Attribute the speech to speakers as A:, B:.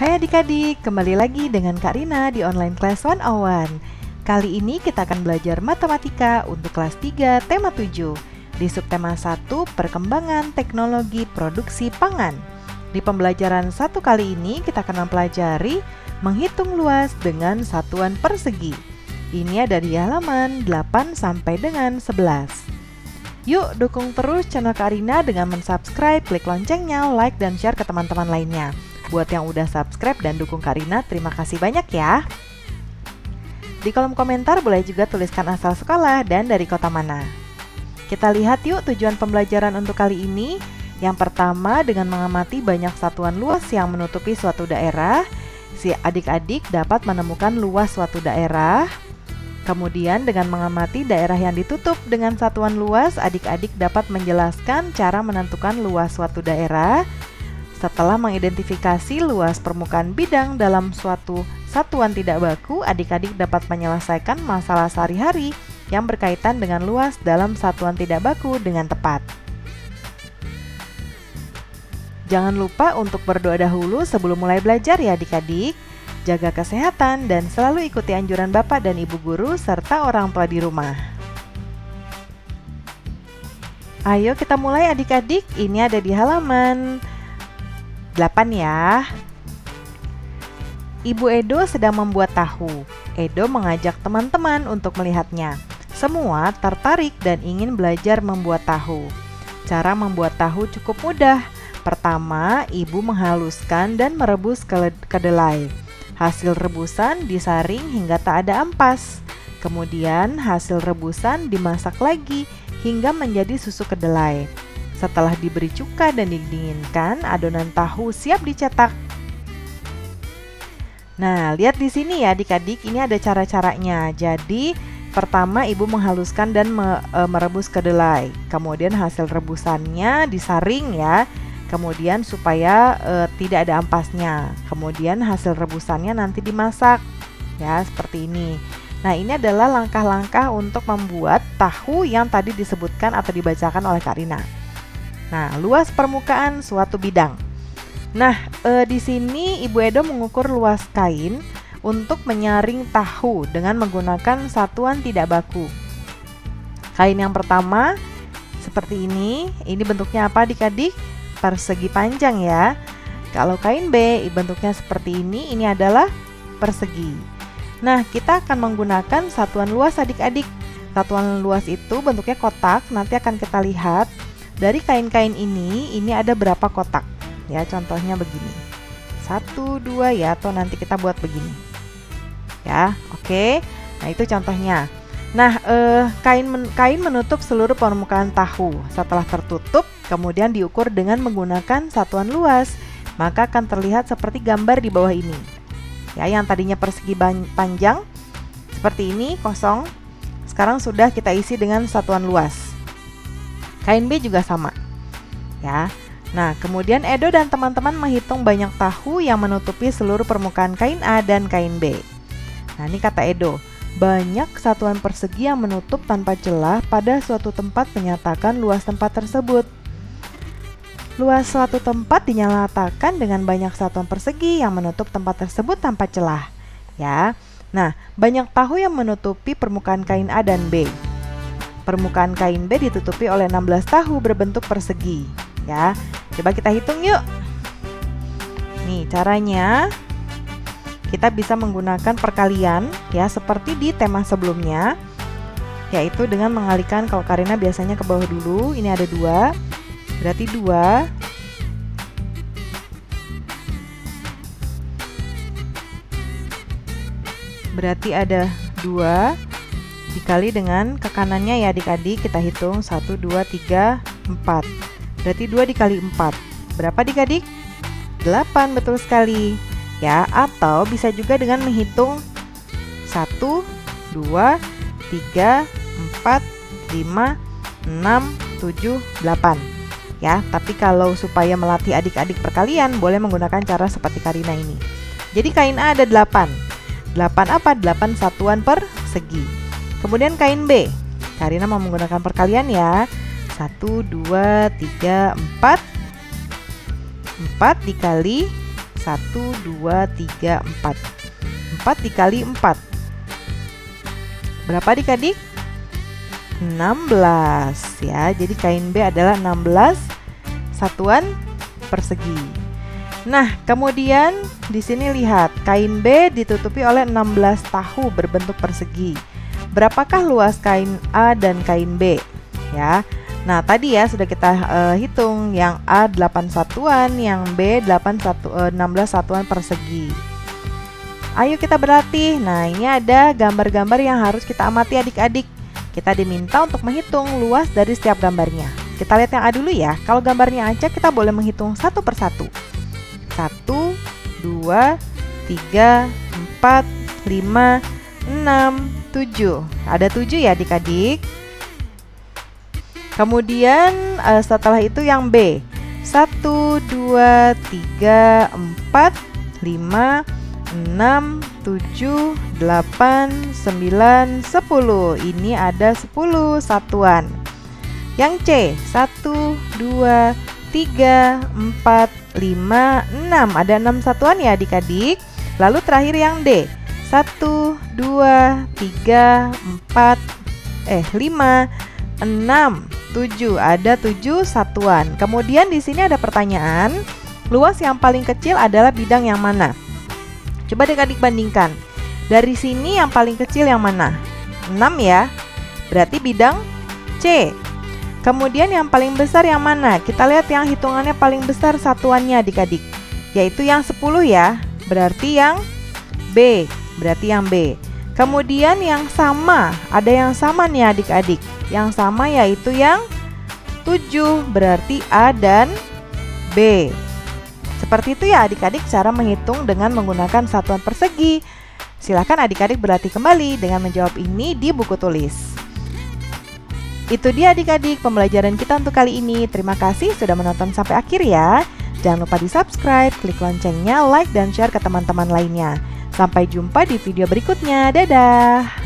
A: Hai adik-adik, kembali lagi dengan Kak Rina di Online Class 101. Kali ini kita akan belajar matematika untuk kelas 3, tema 7. Di subtema 1, perkembangan teknologi produksi pangan. Di pembelajaran 1 kali ini kita akan mempelajari menghitung luas dengan satuan persegi. Ini ada di halaman 8 sampai dengan 11. Yuk dukung terus channel Kak Rina dengan mensubscribe, klik loncengnya, like, dan share ke teman-teman lainnya. Buat yang udah subscribe dan dukung Kak Rina, terima kasih banyak ya. Di kolom komentar boleh juga tuliskan asal sekolah dan dari kota mana. Kita lihat yuk tujuan pembelajaran untuk kali ini. Yang pertama, dengan mengamati banyak satuan luas yang menutupi suatu daerah, si adik-adik dapat menemukan luas suatu daerah. Kemudian dengan mengamati daerah yang ditutup dengan satuan luas, adik-adik dapat menjelaskan cara menentukan luas suatu daerah. Setelah mengidentifikasi luas permukaan bidang dalam suatu satuan tidak baku, adik-adik dapat menyelesaikan masalah sehari-hari yang berkaitan dengan luas dalam satuan tidak baku dengan tepat. Jangan lupa untuk berdoa dahulu sebelum mulai belajar ya adik-adik. Jaga kesehatan dan selalu ikuti anjuran Bapak dan Ibu guru serta orang tua di rumah. Ayo kita mulai adik-adik, ini ada di halaman 8 ya. Ibu Edo sedang membuat tahu. Edo mengajak teman-teman untuk melihatnya. Semua tertarik dan ingin belajar membuat tahu. Cara membuat tahu cukup mudah. Pertama, ibu menghaluskan dan merebus kedelai. Hasil rebusan disaring hingga tak ada ampas. Kemudian hasil rebusan dimasak lagi hingga menjadi susu kedelai. Setelah diberi cuka dan didinginkan, adonan tahu siap dicetak. Nah, lihat di sini ya adik-adik, ini ada cara-caranya. Jadi, pertama ibu menghaluskan dan merebus kedelai. Kemudian hasil rebusannya disaring ya. Kemudian supaya tidak ada ampasnya. Kemudian hasil rebusannya nanti dimasak ya, seperti ini. Nah, ini adalah langkah-langkah untuk membuat tahu yang tadi disebutkan atau dibacakan oleh Kak Rina. Nah, luas permukaan suatu bidang. Nah, di sini Ibu Edo mengukur luas kain untuk menyaring tahu dengan menggunakan satuan tidak baku. Kain yang pertama seperti ini bentuknya apa adik-adik? Persegi panjang ya. Kalau kain B bentuknya seperti ini adalah persegi. Nah, kita akan menggunakan satuan luas adik-adik. Satuan luas itu bentuknya kotak, nanti akan kita lihat dari kain-kain ini ada berapa kotak ya, contohnya begini 1, 2 ya, atau nanti kita buat begini ya, oke. Nah, itu contohnya. Nah, kain menutup seluruh permukaan tahu. Setelah tertutup, kemudian diukur dengan menggunakan satuan luas, maka akan terlihat seperti gambar di bawah ini. Ya, yang tadinya persegi panjang seperti ini kosong, sekarang sudah kita isi dengan satuan luas. Kain B juga sama. Ya. Nah, kemudian Edo dan teman-teman menghitung banyak tahu yang menutupi seluruh permukaan kain A dan kain B. Nah, ini kata Edo. Banyak satuan persegi yang menutup tanpa celah pada suatu tempat menyatakan luas tempat tersebut. Luas suatu tempat dinyatakan dengan banyak satuan persegi yang menutup tempat tersebut tanpa celah. Ya. Nah, banyak tahu yang menutupi permukaan kain A dan B. Permukaan kain B ditutupi oleh 16 tahu berbentuk persegi. Ya. Coba kita hitung yuk. Nih, caranya kita bisa menggunakan perkalian ya, seperti di tema sebelumnya, yaitu dengan mengalihkan. Kalau Karina biasanya ke bawah dulu, ini ada 2, berarti 2 berarti ada 2 dikali dengan ke kanannya ya adik-adik, kita hitung 1, 2, 3, 4, berarti 2 dikali 4 berapa adik-adik? 8, betul sekali ya. Atau bisa juga dengan menghitung 1, 2, 3, 4, 5, 6, 7, 8 ya. Tapi kalau supaya melatih adik-adik perkalian, boleh menggunakan cara seperti Karina ini. Jadi kain A ada 8 apa? 8 satuan persegi. Kemudian kain B, Karina mau menggunakan perkalian ya. 1, 2, 3, 4 4 dikali 1, 2, 3, 4. 4 dikali 4. Berapa adik-adik? 16 ya. Jadi kain B adalah 16 satuan persegi. Nah, kemudian di sini lihat, kain B ditutupi oleh 16 tahu berbentuk persegi. Berapakah luas kain A dan kain B? Ya. Nah, tadi ya sudah kita hitung, yang A 8 satuan, yang B 16 satuan persegi. Ayo kita berlatih. Nah, ini ada gambar-gambar yang harus kita amati adik-adik. Kita diminta untuk menghitung luas dari setiap gambarnya. Kita lihat yang A dulu ya. Kalau gambarnya aja kita boleh menghitung satu persatu. 1, 2, 3, 4, 5, 6, 7. Ada 7 ya adik-adik. Kemudian setelah itu yang B. 1, 2, 3, 4, 5, 6, 7, 8, 9, 10. Ini ada 10 satuan. Yang C, 1, 2, 3, 4, 5, 6. Ada 6 satuan ya adik-adik. Lalu terakhir yang D, 1, 2, 3, 4, 5, 6, 7. Ada 7 satuan. Kemudian di sini ada pertanyaan, luas yang paling kecil adalah bidang yang mana? Coba adik-adik bandingkan. Dari sini yang paling kecil yang mana? 6 ya. Berarti bidang C. Kemudian yang paling besar yang mana? Kita lihat yang hitungannya paling besar satuannya adik-adik, yaitu yang 10 ya. Berarti yang B. Berarti yang B. Kemudian yang sama, ada yang sama nih adik-adik. Yang sama yaitu yang 7. Berarti A dan B. Seperti itu ya adik-adik cara menghitung dengan menggunakan satuan persegi. Silakan adik-adik berlatih kembali dengan menjawab ini di buku tulis. Itu dia adik-adik pembelajaran kita untuk kali ini. Terima kasih sudah menonton sampai akhir ya. Jangan lupa di subscribe, klik loncengnya, like dan share ke teman-teman lainnya. Sampai jumpa di video berikutnya. Dadah!